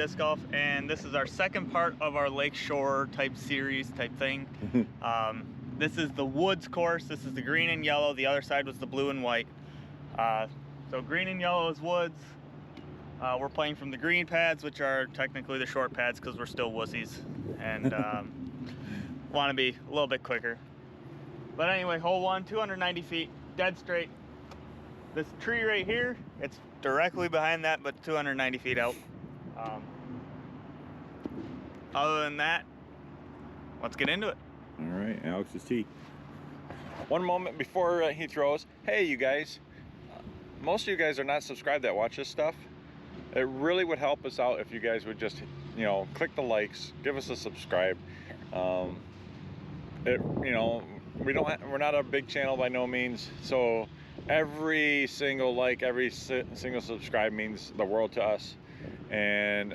Disc Golf, and this is our second part of our Lakeshore type series type thing. This is the woods course. This is the green and yellow. The other side was the blue and white. So green and yellow is woods. We're playing from the green pads, which are technically the short pads because we're still wussies and want to be a little bit quicker. But anyway, hole 1, 290 feet, dead straight. This tree right here, it's directly behind that, but 290 feet out. Other than that, let's get into it. All right, Alex's tee. One moment before he throws. Hey, you guys. Most of you guys are not subscribed that watch this stuff. It really would help us out if you guys would just, you know, click the likes, give us a subscribe. We're not a big channel by no means, so every single like, every single subscribe means the world to us. And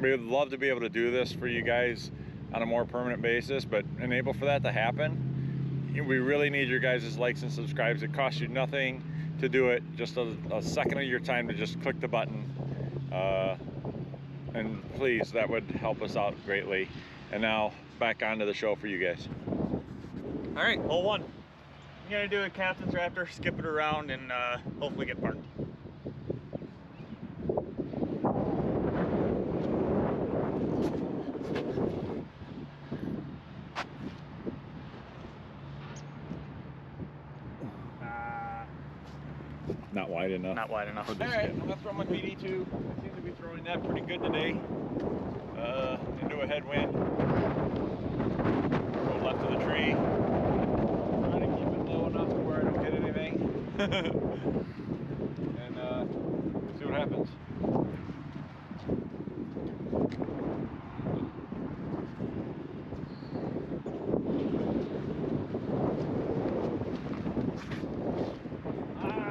we would love to be able to do this for you guys on a more permanent basis, but enable for that to happen, we really need your guys' likes and subscribes. It costs you nothing to do it, just a second of your time to just click the button. And please, that would help us out greatly. And now back onto the show for you guys. All right, hole 1. I'm gonna do a captain's raptor, skip it around, and hopefully get parked. Not wide enough. Not wide enough. All right, I'm gonna throw my BD2. I seem to be throwing that pretty good today. Into a headwind. Go left of the tree. Trying to keep it low enough to where I don't hit anything. And see what happens.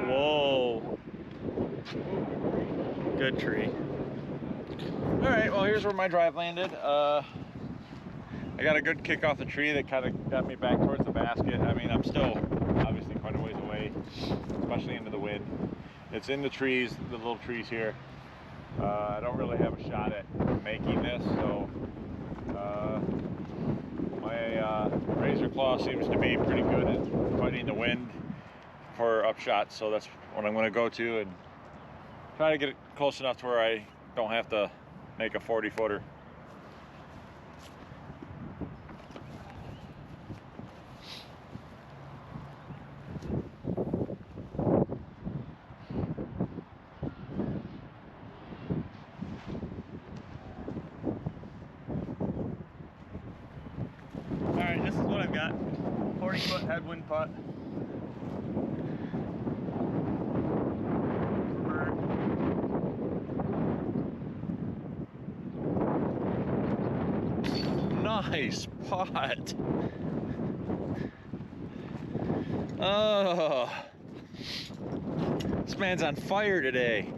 Whoa. Good tree. All right, well, here's where my drive landed. I got a good kick off the tree that kind of got me back towards the basket. I mean, I'm still obviously quite a ways away, especially into the wind. It's in the trees, the little trees here. I don't really have a shot at making this, so my razor claw seems to be pretty good at fighting the wind for upshots, so that's what I'm going to go to and try to get it close enough to where I don't have to make a 40-footer. Alright, this is what I've got. 40-foot headwind putt. Nice putt. Oh, this man's on fire today.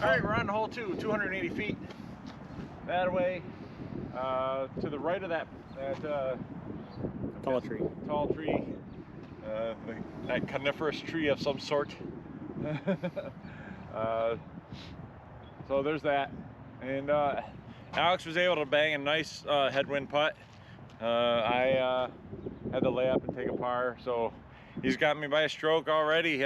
All right, we're on hole 2, 280 feet that way. To the right of that Tall tree. Tall tree. That coniferous tree of some sort. So there's that, and Alex was able to bang a nice headwind putt. I had to lay up and take a par, so he's got me by a stroke already.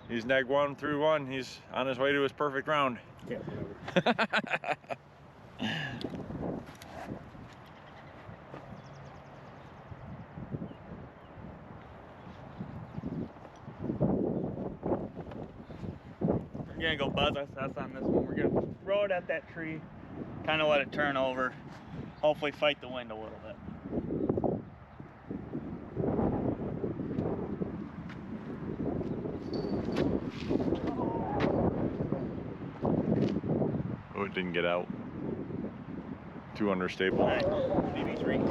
He's neg 1 through 1. He's on his way to his perfect round. Yeah, whatever. We're gonna go buzz us on this one. We're gonna throw it at that tree, kind of let it turn over, hopefully fight the wind a little bit. Oh, it didn't get out. Too understable. All right, DB3.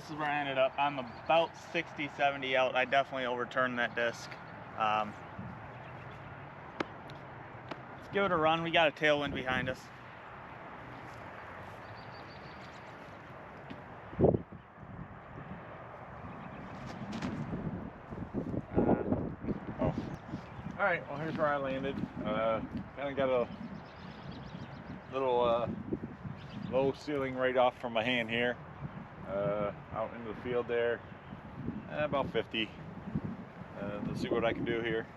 this is where I ended up. I'm about 60, 70 out. I definitely overturned that disc. Let's give it a run. We got a tailwind behind us. All right, well, here's where I landed. Kind of got a little low ceiling right off from my hand here. Out into the field there, about 50. Let's see what I can do here.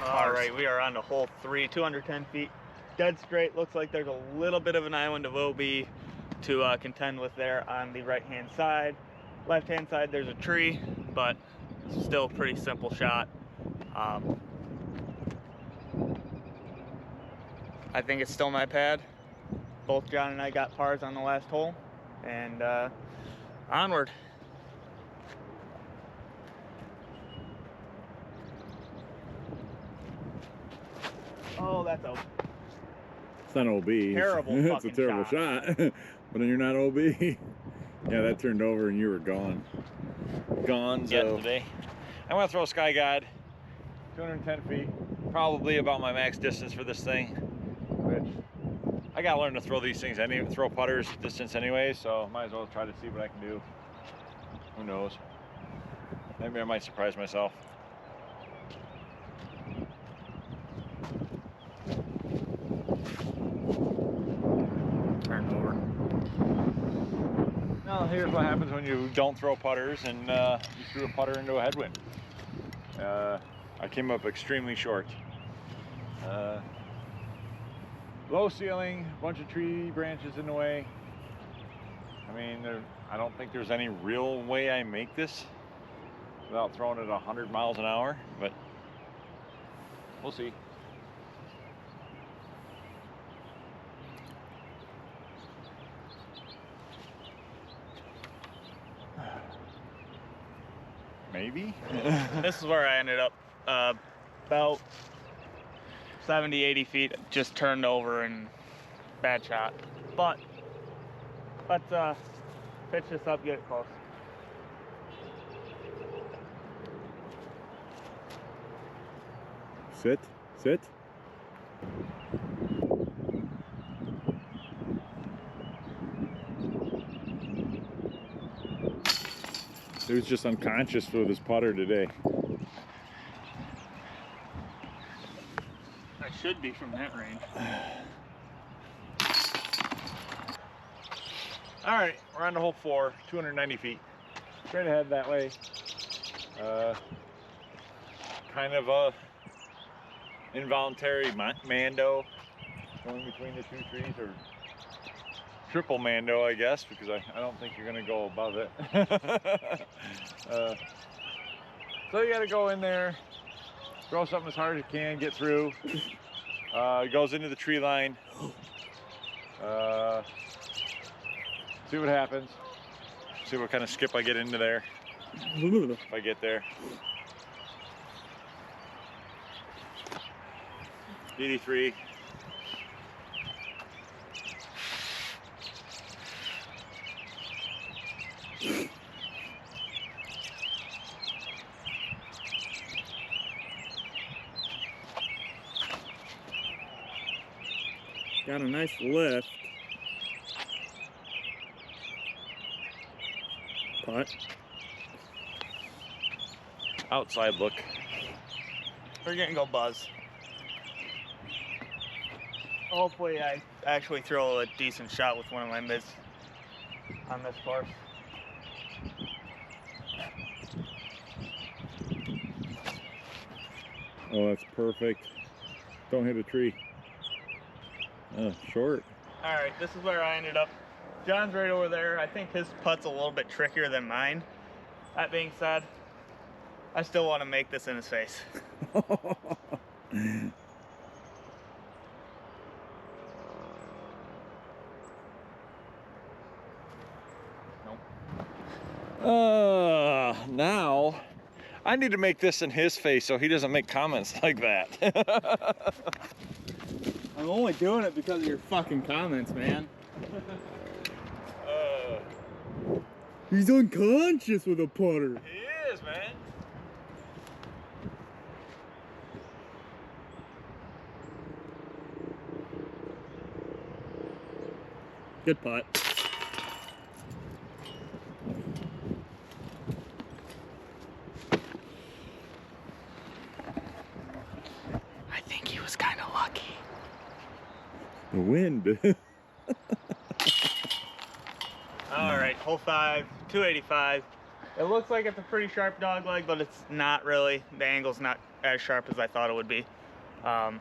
All right, we are on to hole 3, 210 feet. Dead straight. Looks like there's a little bit of an island of OB to contend with there on the right-hand side. Left-hand side, there's a tree, but still a pretty simple shot. I think it's still my pad. Both John and I got pars on the last hole, and onward. Oh, that's out. It's not OB. Terrible It's a fucking terrible shot. But then you're not OB. Yeah, that turned over and you were gone. Gone So today. I'm gonna throw Sky Guide, 210 feet, probably about my max distance for this thing. Which I gotta learn to throw these things, throw putters distance anyway, so might as well try to see what I can do. Who knows? Maybe I might surprise myself. Turn over. Now here's what happens when you don't throw putters and you threw a putter into a headwind. I came up extremely short. Low ceiling, bunch of tree branches in the way. I mean, I don't think there's any real way I make this without throwing it 100 miles an hour, but we'll see. Maybe. This is where I ended up. About 70, 80 feet, just turned over and bad shot. But let's pitch this up, get it close. sit, sit. He was just unconscious with his putter today. I should be from that range. All right, we're on to hole 4, 290 feet. Straight ahead that way. Kind of a involuntary mando going between the two trees, or triple mando, I guess, because I don't think you're gonna go above it. So you gotta go in there, throw something as hard as you can, get through. It goes into the tree line. See what happens. See what kind of skip I get into there. If I get there. 83. Got a nice lift. Putt. Outside look. We're getting go buzz. Hopefully I actually throw a decent shot with one of my mids on this course. Oh, that's perfect. Don't hit a tree. Short. All right, this is where I ended up. John's right over there. I think his putt's a little bit trickier than mine. That being said, I still want to make this in his face. Now I need to make this in his face so he doesn't make comments like that. I'm only doing it because of your fucking comments, man. He's unconscious with a putter. He is, man. Good putt. I think he was kind of lucky. The wind. All right, hole 5, 285. It looks like it's a pretty sharp dog leg, but it's not really. The angle's not as sharp as I thought it would be. That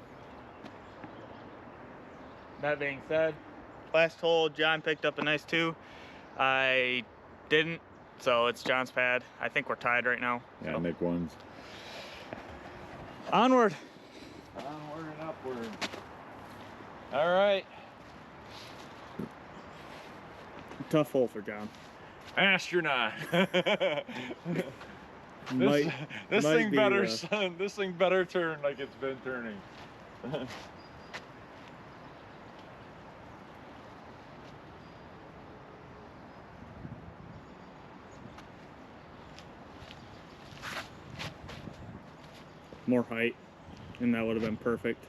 being said, last hole, John picked up a nice 2. I didn't, so it's John's pad. I think we're tied right now. Yeah, so. Nick ones. Onward. Onward and upward. All right. Tough hole for John. Astronaut. Might thing be, better, son. This thing better turn like it's been turning. More height, and that would have been perfect.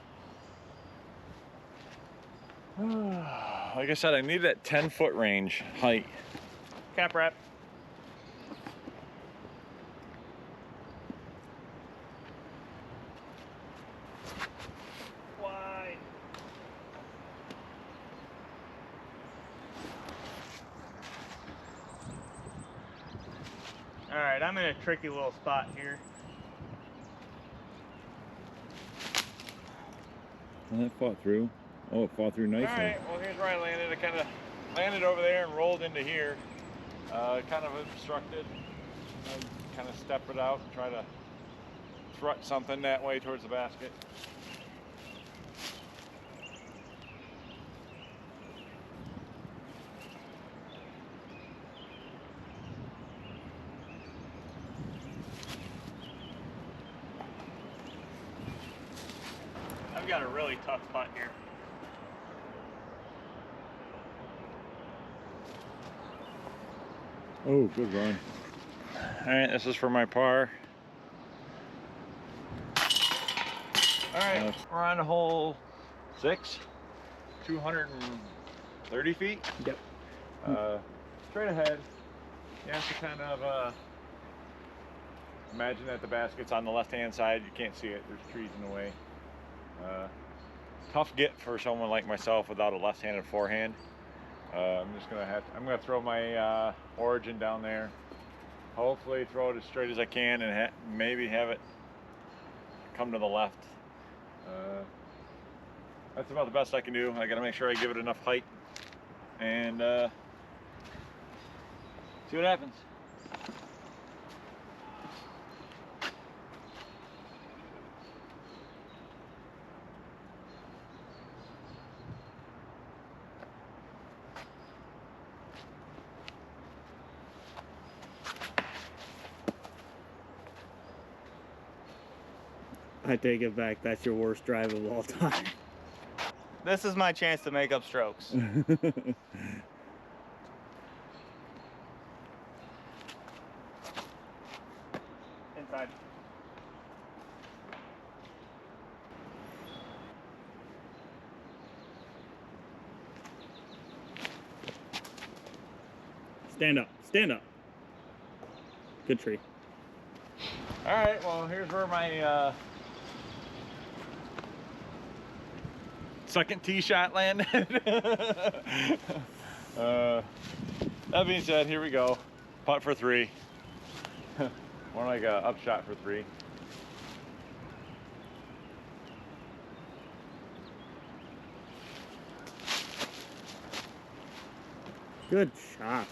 Like I said, I need that 10-foot range height. Cap wrap. Wide. All right, I'm in a tricky little spot here. Well, that fought through. Oh, it fought through nicely. All right, well, here's where I landed. I kind of landed over there and rolled into here. Kind of obstructed. I kind of step it out and try to strut something that way towards the basket. I've got a really tough putt here. Oh, good run. All right, this is for my par. All right, we're on to hole 6, 230 feet. Yep. Straight ahead. You have to kind of imagine that the basket's on the left-hand side. You can't see it. There's trees in the way. Tough get for someone like myself without a left-handed forehand. I'm gonna throw my origin down there. Hopefully throw it as straight as I can and maybe have it come to the left. That's about the best I can do. I gotta make sure I give it enough height and see what happens. I take it back. That's your worst drive of all time. This is my chance to make up strokes. Inside. Stand up. Stand up. Good tree. All right, well, here's where my second tee shot landed. That being said, here we go. Putt for 3. More like a upshot for 3. Good shot.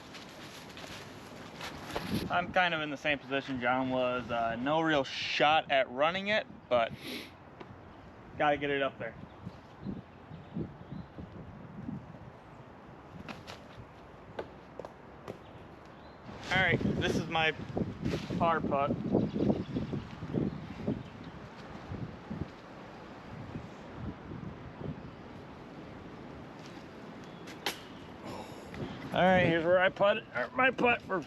I'm kind of in the same position John was. No real shot at running it, but gotta get it up there. All right, this is my par putt. All right, here's where I putt. Or my putt for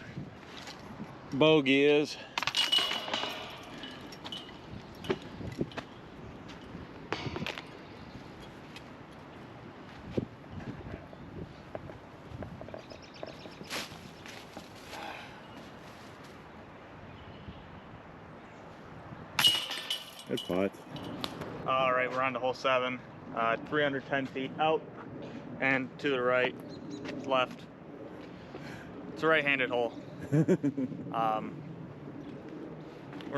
bogey is. Good putt. All right, we're on to hole 7. 310 feet out and to the right, left. It's a right-handed hole. We're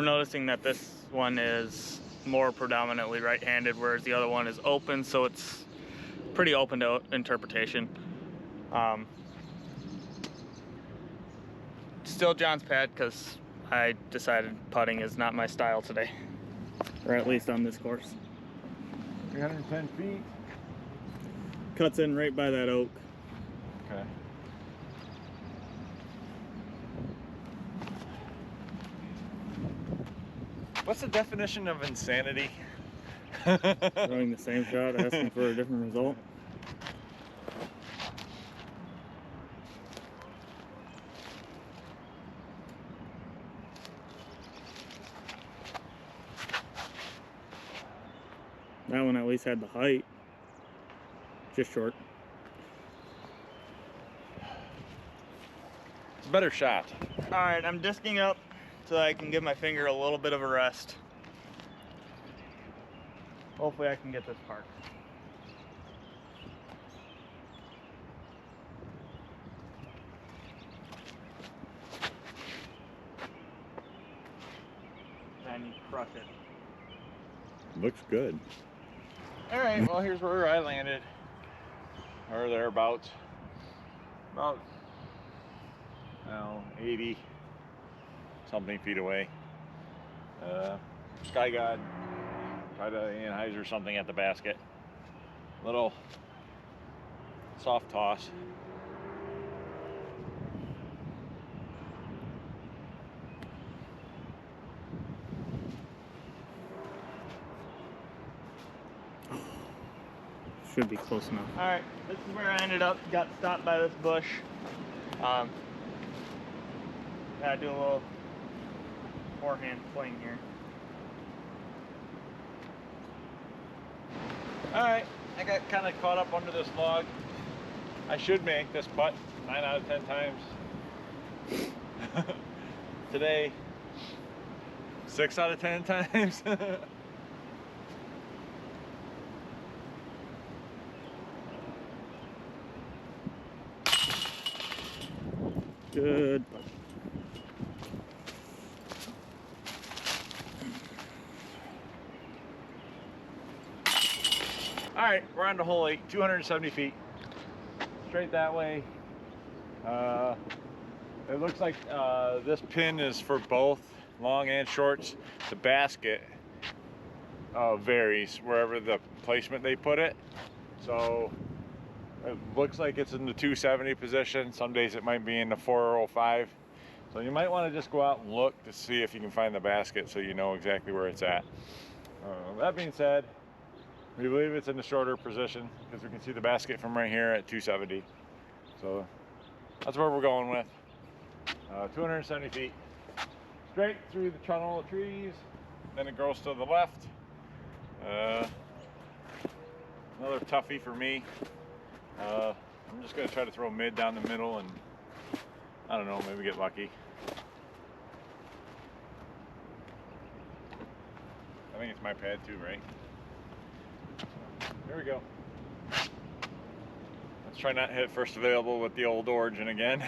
noticing that this one is more predominantly right-handed, whereas the other one is open, so it's pretty open to interpretation. Still John's pad, because I decided putting is not my style today, or at least on this course. 310 feet. Cuts in right by that oak. Okay. What's the definition of insanity? Throwing the same shot, asking for a different result. That one at least had the height. Just short. It's a better shot. All right, I'm disking up so I can give my finger a little bit of a rest. Hopefully I can get this parked. And you crush it. Looks good. All right, well, here's where I landed, or thereabouts. About, I don't know, 80 something feet away. Sky God tried to Anheuser something at the basket. Little soft toss. Should be close enough. All right, this is where I ended up. Got stopped by this bush. Gotta do a little forehand fling here. All right, I got kind of caught up under this log. I should make this putt 9 out of 10 times. Today, 6 out of 10 times. Good. All right, we're on to hole 8, 270 feet. Straight that way. It looks like this pin is for both long and shorts. The basket varies wherever the placement they put it. So it looks like it's in the 270 position. Some days it might be in the 405. So you might want to just go out and look to see if you can find the basket so you know exactly where it's at. That being said, we believe it's in the shorter position because we can see the basket from right here at 270. So that's where we're going with. 270 feet. Straight through the tunnel of trees. Then it goes to the left. Another toughie for me. I'm just going to try to throw mid down the middle and, I don't know, maybe get lucky. I think it's my pad too, right? Here we go. Let's try not to hit first available with the old origin again.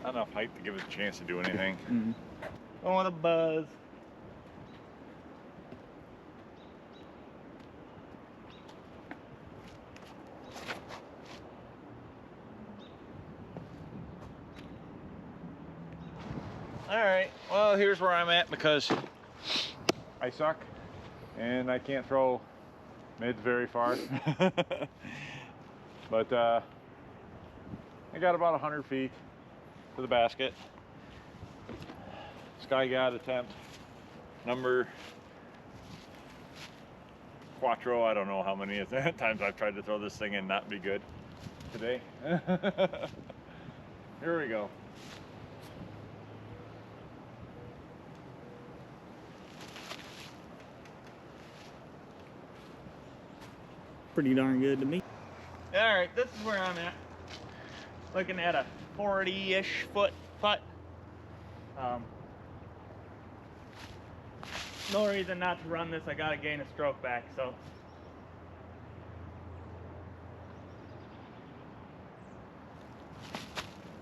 Not enough height to give us a chance to do anything. Mm-hmm. Don't want to buzz. All right, Well, here's where I'm at because I suck and I can't throw mids very far. But I got about 100 feet to the basket. Sky God attempt number quattro. I don't know how many times I've tried to throw this thing and not be good today. Here we go. Pretty darn good to me. All right, this is where I'm at. Looking at a 40-ish foot putt. No reason not to run this. I gotta gain a stroke back, so.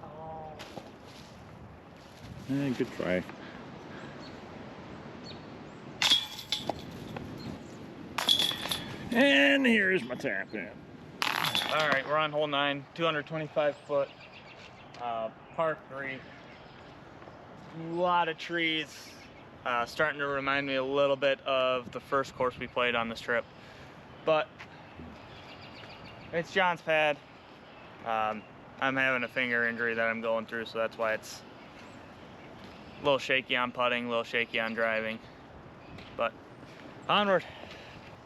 Oh. Good try. And here's my tap in. All right, we're on hole 9, 225 foot, par 3. A lot of trees, starting to remind me a little bit of the first course we played on this trip. But it's John's pad. I'm having a finger injury that I'm going through, so that's why it's a little shaky on putting, a little shaky on driving. But onward.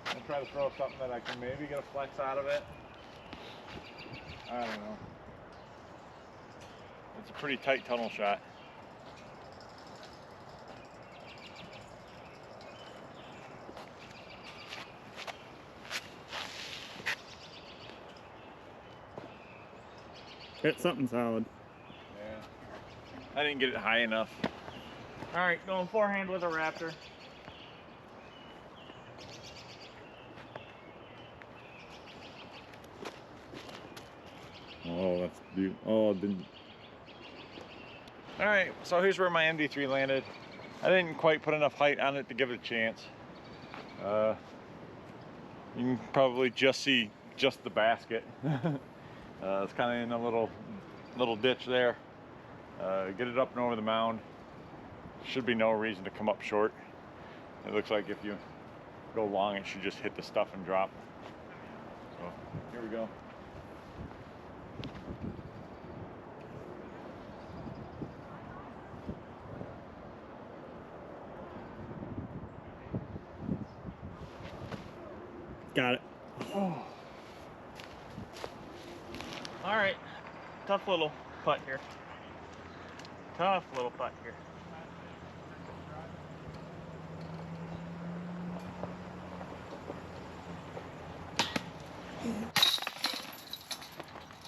I'll try to throw something that I can maybe get a flex out of it. I don't know. It's a pretty tight tunnel shot. Hit something solid. Yeah. I didn't get it high enough. All right, going forehand with a Raptor. Oh, that's beautiful. Oh, didn't. All right, so here's where my MD3 landed. I didn't quite put enough height on it to give it a chance. You can probably just see just the basket. It's kind of in a little ditch there. Get it up and over the mound. Should be no reason to come up short. It looks like if you go long, it should just hit the stuff and drop. So here we go. Got it. Oh. All right, tough little putt here. Tough little putt here.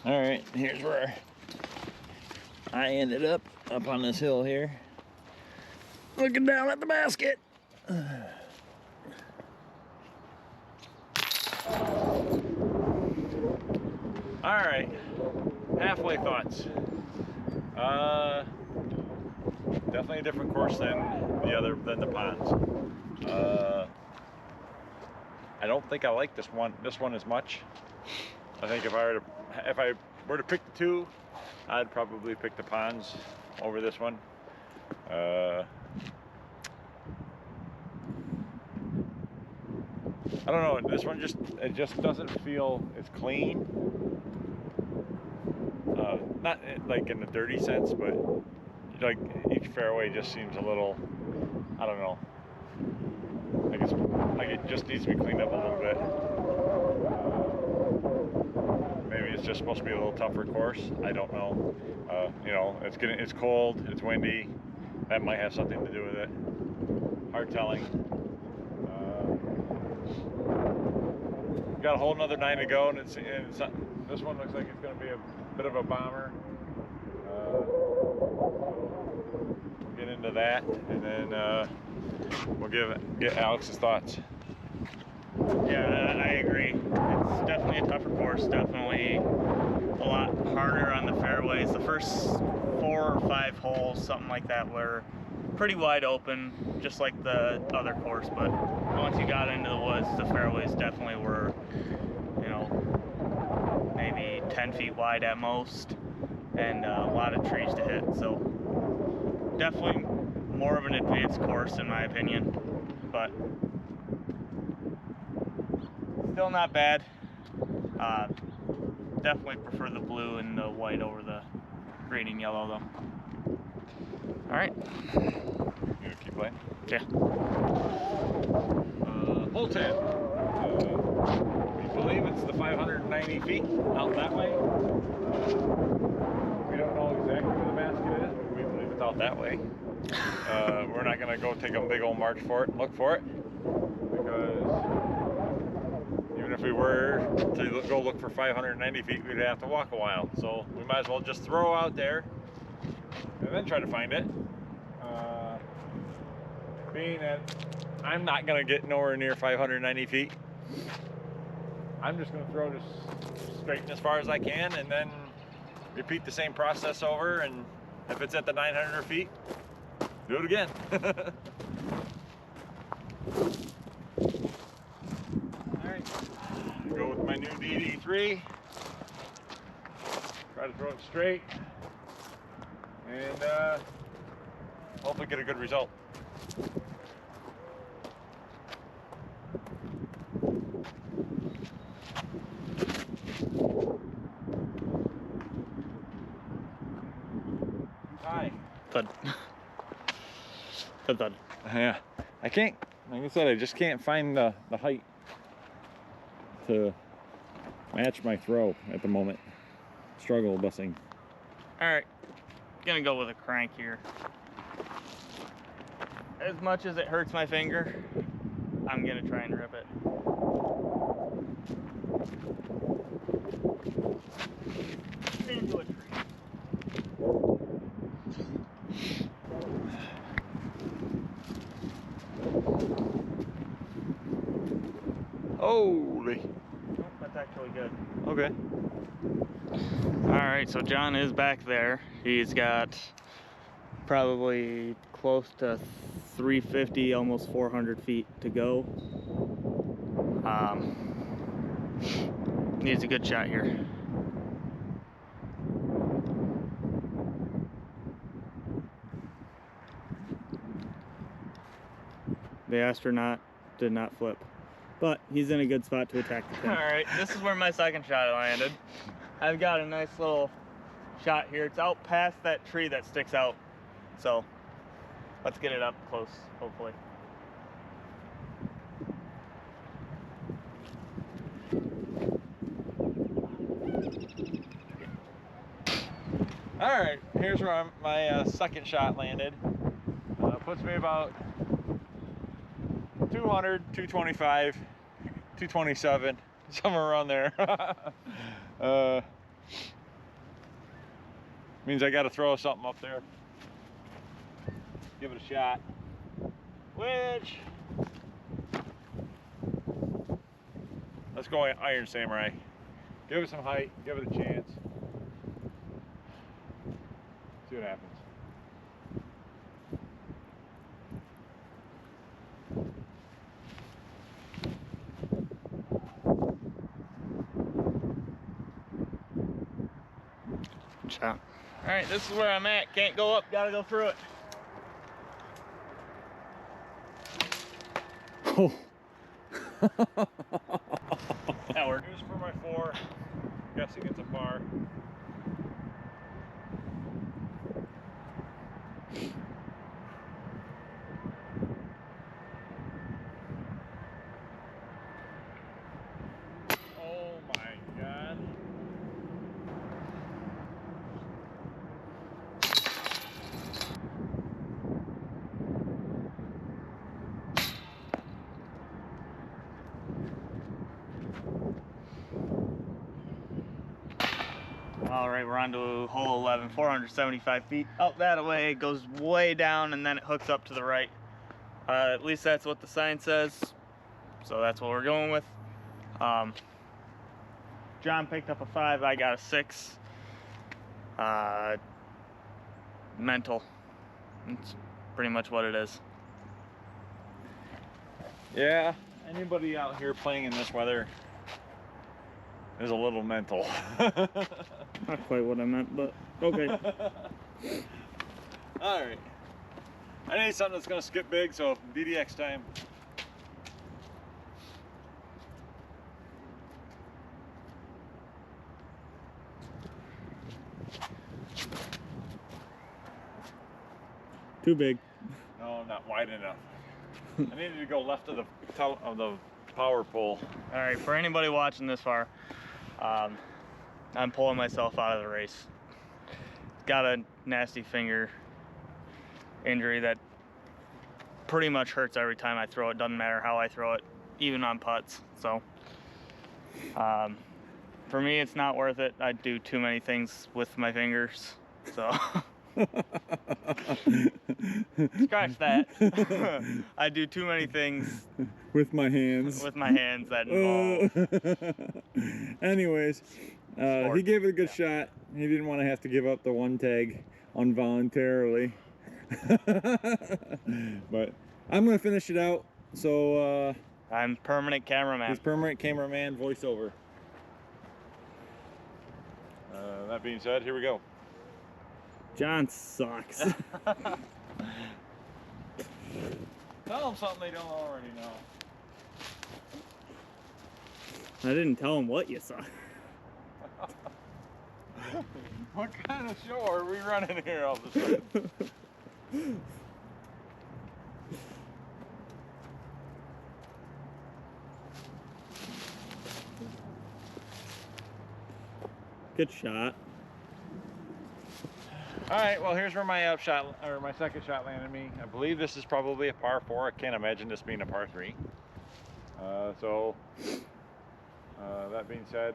All right, here's where I ended up on this hill here, looking down at the basket. All right, halfway thoughts. Definitely a different course than the ponds. I don't think I like this one as much. I think if I were to pick the two, I'd probably pick the ponds over this one. I don't know, this one just doesn't feel as clean. Not like in the dirty sense, but like each fairway just seems a little, I don't know. I guess like it just needs to be cleaned up a little bit. Maybe it's just supposed to be a little tougher course. I don't know. You know, it's cold, it's windy. That might have something to do with it. Hard telling. Got a whole another 9 to go, and this one looks like it's going to be a bit of a bomber. We'll get into that, and then we'll get Alex's thoughts. Yeah, I agree. It's definitely a tougher course. Definitely a lot harder on the fairways. The first 4 or 5 holes, something like that, were pretty wide open, just like the other course. But once you got into the woods, the fairways definitely were, you know, maybe 10 feet wide at most, and a lot of trees to hit. So definitely more of an advanced course in my opinion, but still not bad. Definitely prefer the blue and the white over the green and yellow though. All right. You gonna keep playing? Yeah. Hole 10. We believe it's the 590 feet out that way. We don't know exactly where the basket is, but we believe it's out that way. We're not gonna go take a big old march for it and look for it, because even if we were to go look for 590 feet, we'd have to walk a while. So we might as well just throw out there and then try to find it. Being that I'm not gonna get nowhere near 590 feet, I'm just gonna throw this straight as far as I can and then repeat the same process over, and if it's at the 900 feet, do it again. Alright, go with my new DD3, try to throw it straight, and hopefully get a good result. Hi. Thud. Thud, thud. Yeah, I can't, like I said, I just can't find the height to match my throw at the moment. Struggle busing. All right, gonna go with a crank here. As much as it hurts my finger, I'm gonna try and rip it. Into a tree. Holy. Oh, that's actually good. Okay. All right, so John is back there. He's got probably close to 350, almost 400 feet to go. Needs a good shot here. The astronaut did not flip, but he's in a good spot to attack the pin. All right, this is where my second shot landed. I've got a nice little shot here. It's out past that tree that sticks out. So let's get it up close, hopefully. All right, here's where my second shot landed. Puts me about 200, 225, 227, somewhere around there. Means I got to throw something up there. Give it a shot. Which, let's go Iron Samurai. Give it some height, give it a chance. See what happens. Shot. All right, this is where I'm at. Can't go up, gotta go through it. Oh. That worked. Here's for my 4. Guessing it's a par. Oh my God. All right, we're on to hole 11, 475 feet. Up that way, it goes way down and then it hooks up to the right. At least that's what the sign says. So that's what we're going with. John picked up a 5, I got a 6. Mental. It's pretty much what it is. Yeah, anybody out here playing in this weather is a little mental. Not quite what I meant, but okay. All right. I need something that's gonna skip big, so DDX time. Too big. No, not wide enough. I needed to go left of the power pole. All right, for anybody watching this far, I'm pulling myself out of the race. Got a nasty finger injury that pretty much hurts every time I throw it. Doesn't matter how I throw it, even on putts. So for me, it's not worth it. I do too many things with my fingers, so scratch that. I do too many things with my hands. With my hands that involve. Anyways, he gave it a good shot. He didn't want to have to give up the one tag involuntarily. But I'm gonna finish it out. So I'm permanent cameraman. He's permanent cameraman voiceover. That being said, here we go. John sucks. Tell them something they don't already know. I didn't tell him what you saw. What kind of show are we running here all of a sudden? Good shot. All right, well, here's where my upshot, or my second shot landed me. I believe this is probably a par 4. I can't imagine this being a par 3. That being said,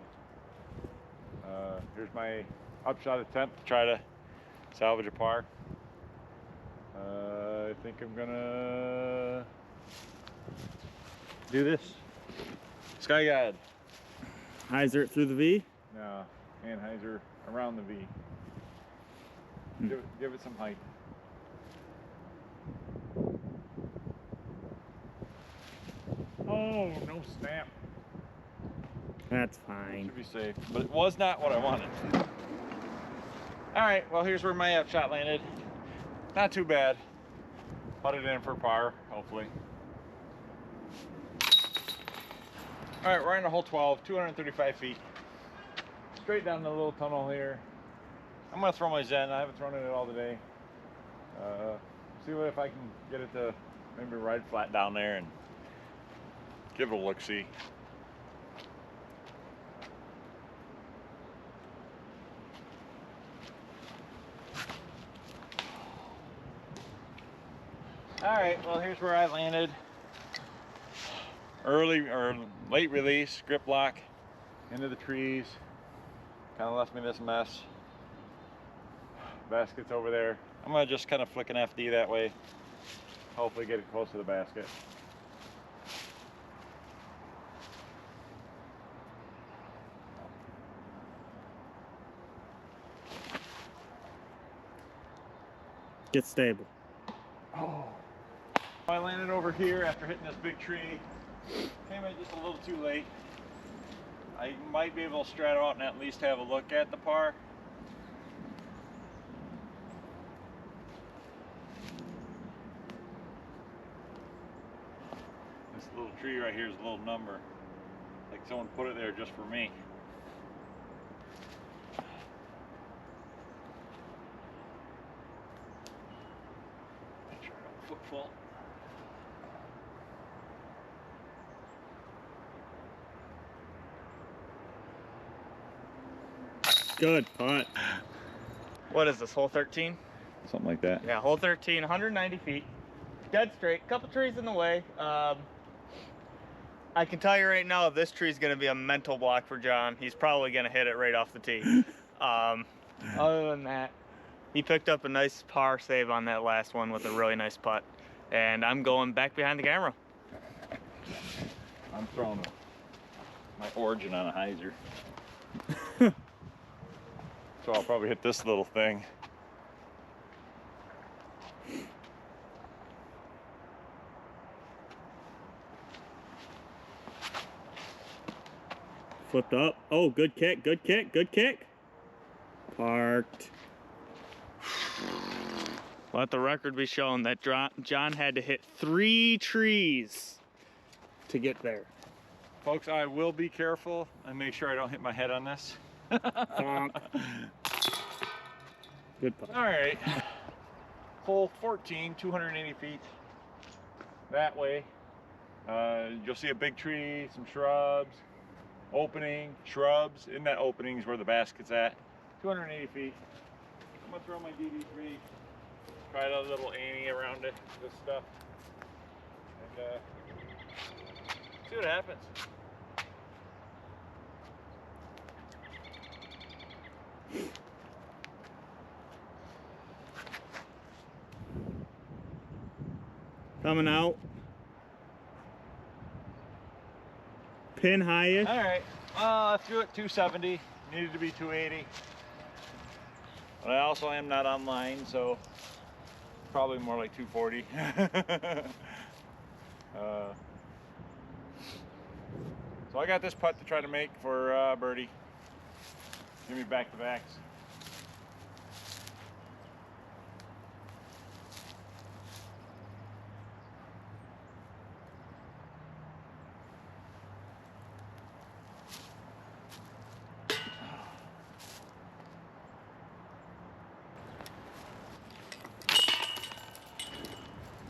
here's my upshot attempt to try to salvage a par. I think I'm gonna do this. Sky Guide. Hyzer it through the V? No, hand hyzer around the V. Give it some height. Oh, no snap. That's fine. Should be safe, but it was not what I wanted. All right, well, here's where my upshot landed. Not too bad. Putted in for par, hopefully. All right, we're in the hole 12, 235 feet. Straight down the little tunnel here. I'm gonna throw my Zen. I haven't thrown it all today. See if I can get it to maybe ride flat down there and give it a look-see. All right, well, here's where I landed. Early or late release, grip lock into the trees. Kind of left me this mess. Basket's over there. I'm gonna just kind of flick an FD that way. Hopefully get it close to the basket. Get stable. Oh. I landed over here after hitting this big tree. Came in just a little too late. I might be able to straddle out and at least have a look at the par. This little tree right here is a little number. Like someone put it there just for me. Make sure I don't foot fault. Good putt. What is this, hole 13? Something like that. Yeah, hole 13, 190 feet. Dead straight, couple trees in the way. I can tell you right now, this tree is going to be a mental block for John. He's probably going to hit it right off the tee. Other than that, he picked up a nice par save on that last one with a really nice putt. And I'm going back behind the camera. I'm throwing my origin on a hyzer. So I'll probably hit this little thing. Flipped up. Oh, good kick, good kick, good kick. Parked. Let the record be shown that John had to hit 3 trees to get there. Folks, I will be careful and make sure I don't hit my head on this. Good putt. All right. Hole 14, 280 feet. That way. You'll see a big tree, some shrubs, opening, shrubs. In that opening is where the basket's at. 280 feet. I'm gonna throw my DD3. Try a little Annie around it, this stuff. And see what happens. Coming out. Pin highest. All right. I threw it 270. Needed to be 280. But I also am not online, so probably more like 240. So I got this putt to try to make for birdie. Give me back-to-backs.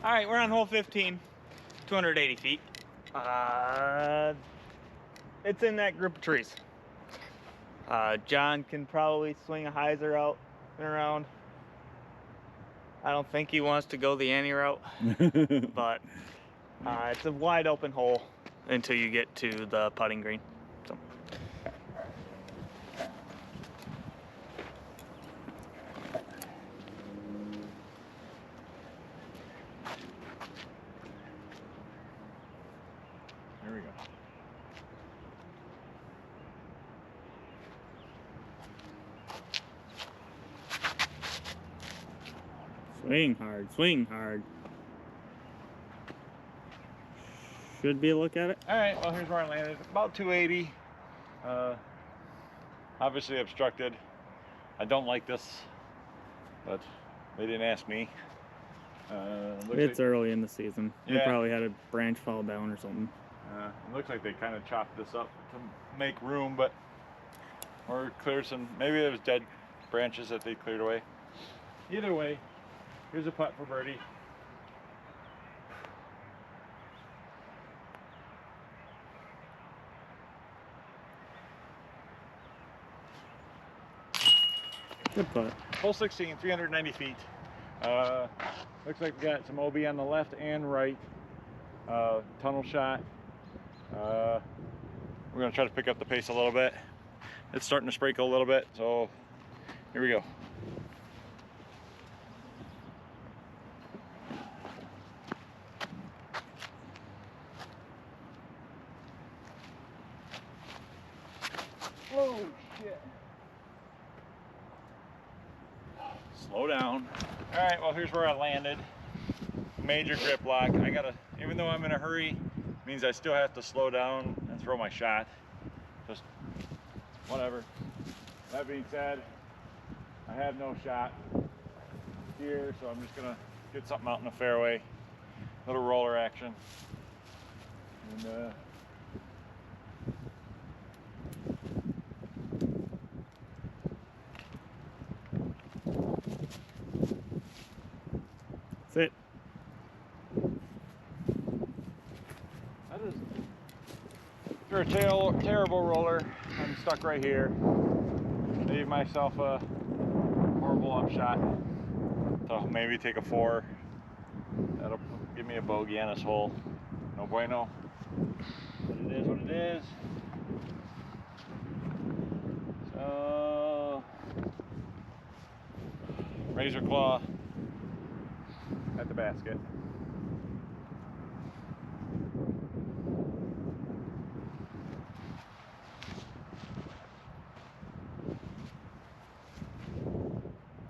All right, we're on hole 15, 280 feet. It's in that group of trees. John can probably swing a hyzer out and around. I don't think he wants to go the Annie route, but it's a wide open hole until you get to the putting green. So. Here we go. Swing hard, swing hard. Should be a look at it. All right, well, here's where I landed. About 280. Obviously obstructed. I don't like this, but they didn't ask me. It's early in the season. They Yeah. probably had a branch fall down or something. It looks like they kind of chopped this up to make room, but or clear some. Maybe it was dead branches that they cleared away. Either way, here's a putt for birdie. Good putt. Hole 16, 390 feet. Looks like we got some OB on the left and right. Tunnel shot. We're gonna try to pick up the pace a little bit. It's starting to sprinkle a little bit, so here we go. Oh shit. Slow down. All right, well, here's where I landed. Major grip lock. I gotta, even though I'm in a hurry, means I still have to slow down and throw my shot. Just whatever. That being said, I have no shot here, so I'm just gonna get something out in the fairway. Little roller action. And That's it. that is for a terrible roller. I'm stuck right here. Gave myself a horrible upshot. So maybe take a 4. That'll give me a bogey on this hole. No bueno. But it is what it is. So razor claw at the basket.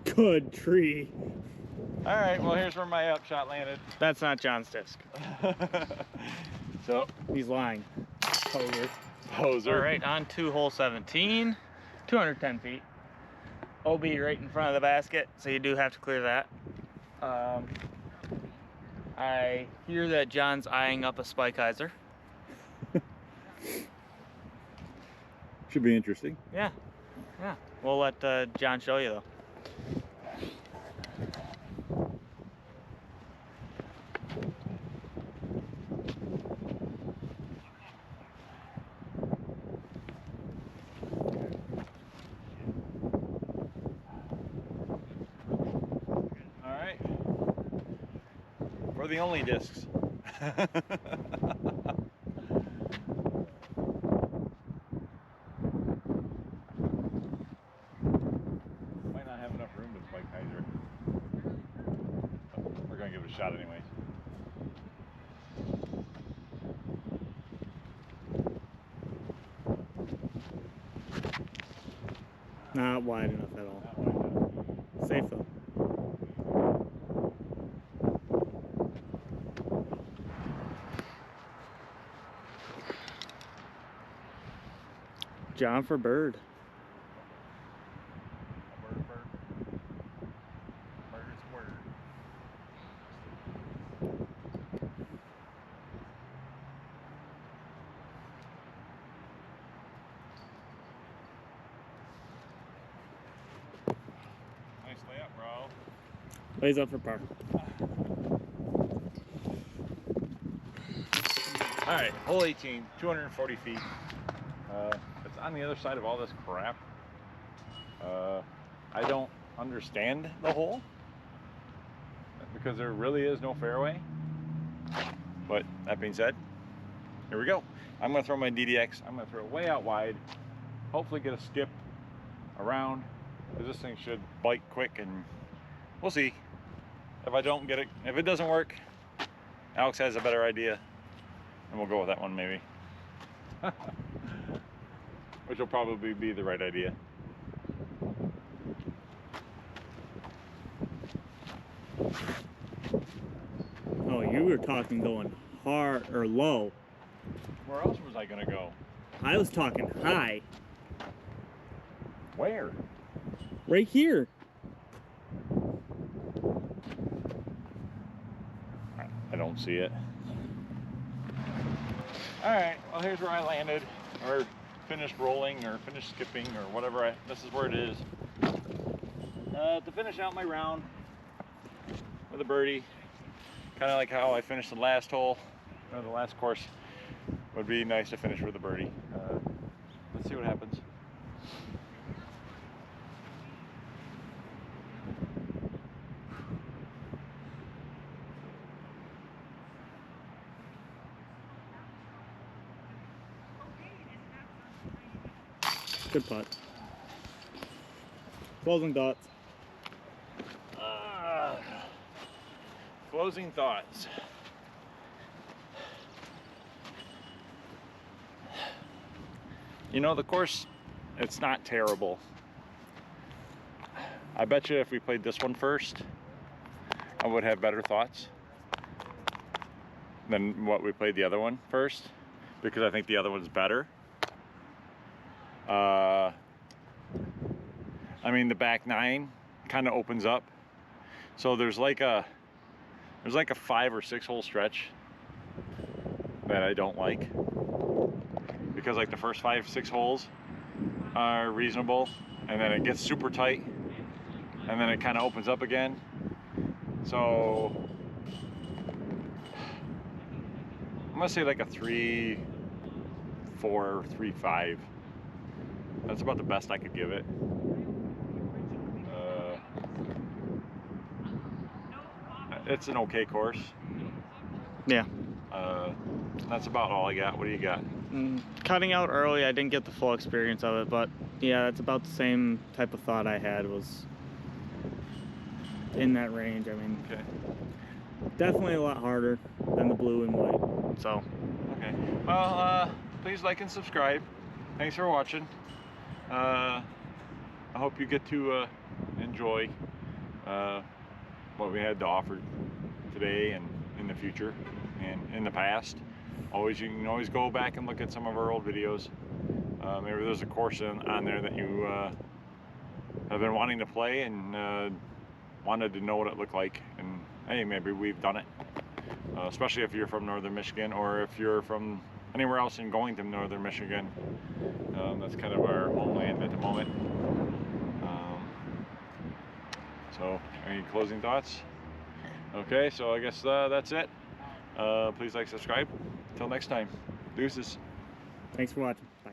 Good tree. All right, well, here's where my upshot landed. That's not John's disc. So, He's lying. Poser. poser. All right, on to hole 17, 210 feet. OB right in front of the basket, so you do have to clear that. I hear that John's eyeing up a Spikeiser. Should be interesting. Yeah, we'll let John show you though. Alright. For the only discs. Might not have enough room to Spikeiser. We're gonna give it a shot anyways. Not wide enough at all. Not wide enough. Safe though. John for bird. Bird. Bird's word. Nice layup, bro. Lays up for par. All right, hole 18, 240 feet. It's on the other side of all this crap. I don't understand the hole because there really is no fairway. But that being said, here we go. I'm gonna throw my DDX. I'm gonna throw it way out wide. Hopefully get a skip around, because this thing should bite quick, and we'll see. If I don't get it, if it doesn't work, Alex has a better idea, and we'll go with that one maybe. Which will probably be the right idea. Oh, you were talking going hard or low. Where else was I gonna go? I was talking high. Where? Right here. I don't see it. All right, well here's where I landed, or finished rolling, or finished skipping, or whatever. This is where it is. To finish out my round with a birdie, kind of like how I finished the last hole, or the last course. Would be nice to finish with a birdie. Let's see what happens. Good putt. Closing thoughts. Closing thoughts. You know, the course, it's not terrible. I bet you if we played this one first, I would have better thoughts than what we played the other one first, because I think the other one's better. I mean, the back nine kind of opens up, so there's like a 5 or 6 hole stretch that I don't like, because like the first 5 or 6 holes are reasonable, and then it gets super tight, and then it kind of opens up again. So I'm gonna say like a 3-4, 3-5. That's about the best I could give it. It's an okay course. Yeah. That's about all I got. What do you got? Cutting out early, I didn't get the full experience of it, but yeah, that's about the same type of thought I had, was in that range. I mean, Okay. definitely a lot harder than the blue and white. So, Okay. Well, please like and subscribe. Thanks for watching. I hope you get to enjoy what we had to offer today and in the future and in the past. You can always go back and look at some of our old videos. Maybe there's a course on there that you have been wanting to play and wanted to know what it looked like, and hey, maybe we've done it. Especially if you're from northern Michigan, or if you're from anywhere else and going to northern Michigan. That's kind of our homeland at the moment. So, any closing thoughts? Okay, so I guess that's it. Please like, subscribe. Until next time, deuces. Thanks for watching. Bye.